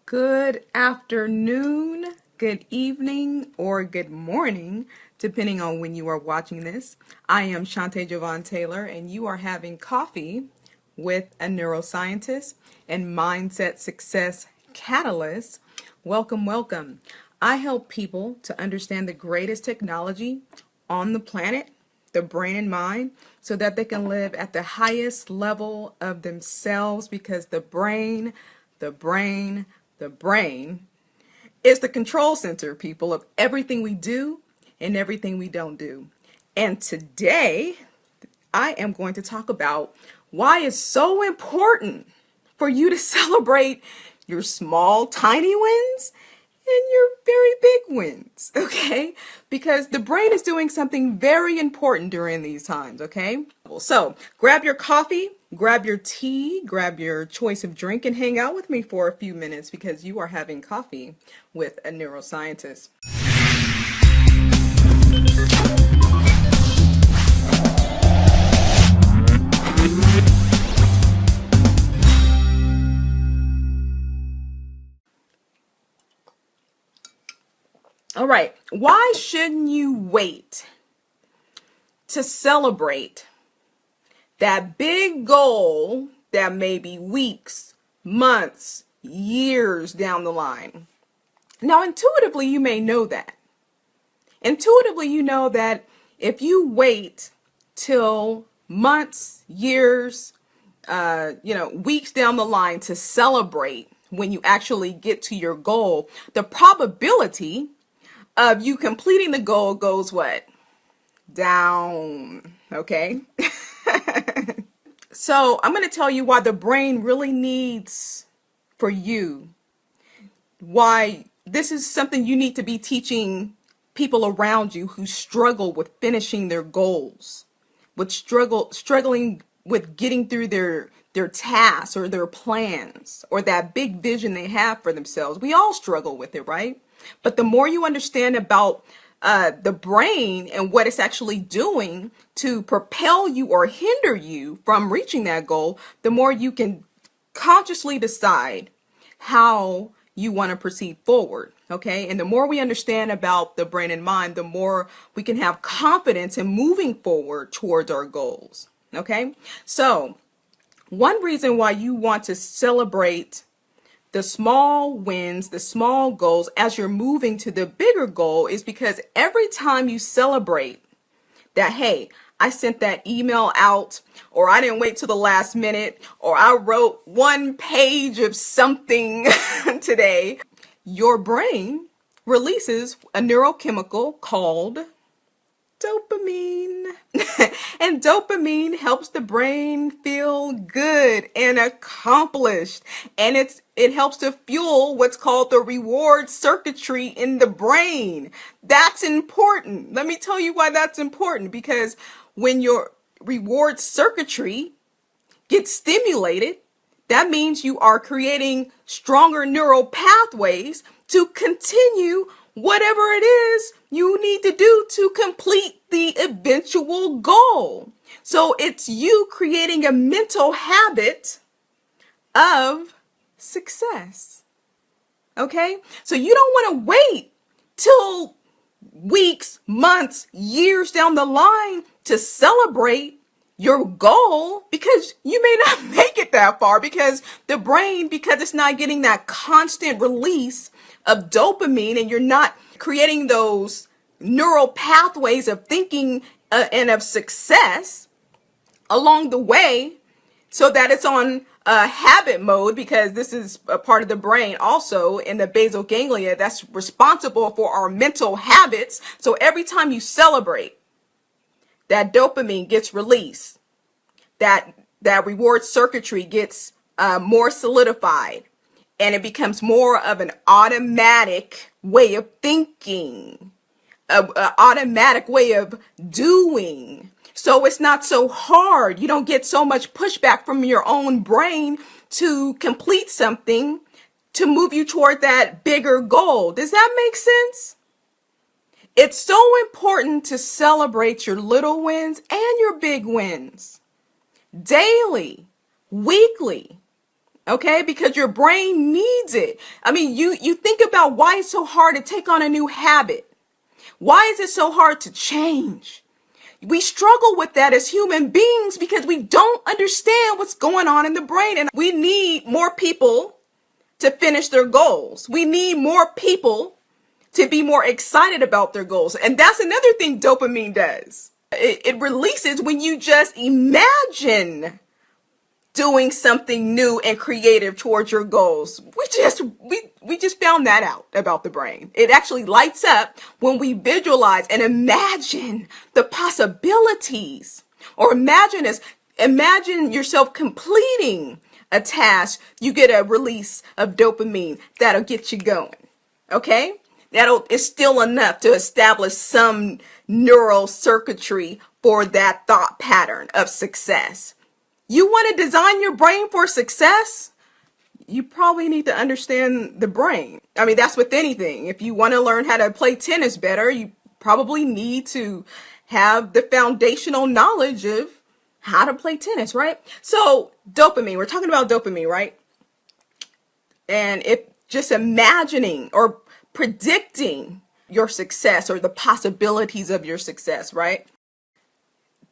Good afternoon, good evening, or good morning, depending on when you are watching this. I am Jovan Taylor, and you are having coffee with a neuroscientist and mindset success catalyst. Welcome, welcome. I help people to understand the greatest technology on the planet, the brain and mind, so that they can live at the highest level of themselves because the brain, the brain is the control center, people, of everything we do and everything we don't do. And today, I am going to talk about why it's so important for you to celebrate your small, tiny wins and your very big wins, okay? Because the brain is doing something very important during these times, okay? So grab your coffee, grab your tea, grab your choice of drink, and hang out with me for a few minutes because you are having coffee with a neuroscientist. All right, why shouldn't you wait to celebrate that big goal that may be weeks, months, years down the line? Now, intuitively, you may know that. Intuitively, you know that if you wait till months, years, weeks down the line to celebrate when you actually get to your goal, the probability of you completing the goal goes what? Down, okay? So I'm going to tell you why the brain really needs for you, why this is something you need to be teaching people around you who struggle with finishing their goals, with struggling with getting through their tasks or their plans or that big vision they have for themselves. We all struggle with it, right? But the more you understand about the brain and what it's actually doing to propel you or hinder you from reaching that goal, the more you can consciously decide how you want to proceed forward. Okay. And the more we understand about the brain and mind, the more we can have confidence in moving forward towards our goals. Okay. So one reason why you want to celebrate the small wins, the small goals as you're moving to the bigger goal is because every time you celebrate that, hey, I sent that email out, or I didn't wait till the last minute, or I wrote one page of something today, your brain releases a neurochemical called dopamine. And dopamine helps the brain feel good and accomplished. And it helps to fuel what's called the reward circuitry in the brain. That's important. Let me tell you why that's important. Because when your reward circuitry gets stimulated, that means you are creating stronger neural pathways to continue whatever it is you need to do to complete the eventual goal. So it's you creating a mental habit of success. Okay? So you don't want to wait till weeks, months, years down the line to celebrate your goal, because you may not make it that far because the brain, because it's not getting that constant release of dopamine and you're not creating those neural pathways of thinking and of success along the way, so that it's on habit mode, because this is a part of the brain also in the basal ganglia that's responsible for our mental habits. So every time you celebrate, that dopamine gets released, that reward circuitry gets more solidified, and it becomes more of an automatic way of thinking, an automatic way of doing. So it's not so hard. You don't get so much pushback from your own brain to complete something to move you toward that bigger goal. Does that make sense? It's so important to celebrate your little wins and your big wins daily, weekly. Okay, because your brain needs it. I mean, you think about why it's so hard to take on a new habit. Why is it so hard to change? We struggle with that as human beings because we don't understand what's going on in the brain. And we need more people to finish their goals. We need more people to be more excited about their goals. And that's another thing dopamine does. It releases when you just imagine doing something new and creative towards your goals. We just found that out about the brain. It actually lights up when we visualize and imagine the possibilities. Or imagine yourself completing a task. You get a release of dopamine that'll get you going. Okay? It's still enough to establish some neural circuitry for that thought pattern of success. You want to design your brain for success? You probably need to understand the brain. I mean, that's with anything. If you want to learn how to play tennis better, you probably need to have the foundational knowledge of how to play tennis, right? So dopamine, we're talking about dopamine, right? And if just imagining or predicting your success or the possibilities of your success, right?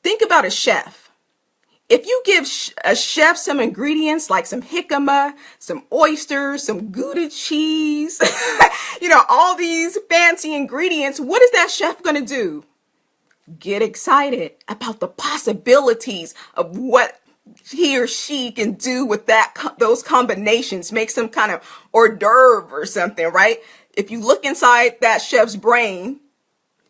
Think about a chef. If you give a chef some ingredients like some jicama, some oysters, some Gouda cheese, all these fancy ingredients, what is that chef going to do? Get excited about the possibilities of what he or she can do with those combinations. Make some kind of hors d'oeuvre or something, right? If you look inside that chef's brain,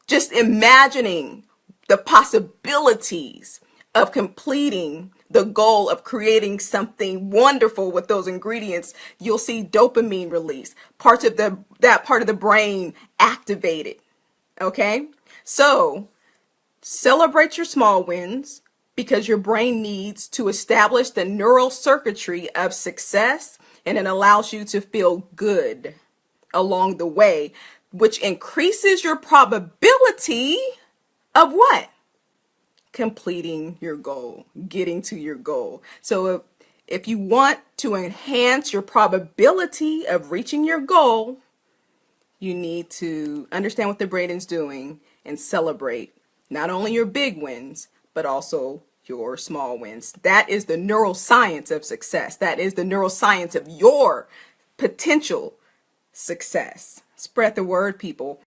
just imagining the possibilities of completing the goal of creating something wonderful with those ingredients, you'll see dopamine release, that part of the brain activated. Okay? So, celebrate your small wins because your brain needs to establish the neural circuitry of success, and it allows you to feel good along the way, which increases your probability of what? Completing your goal, getting to your goal. So if you want to enhance your probability of reaching your goal, you need to understand what the brain is doing and celebrate not only your big wins, but also your small wins. That is the neuroscience of success. That is the neuroscience of your potential success. Spread the word, people.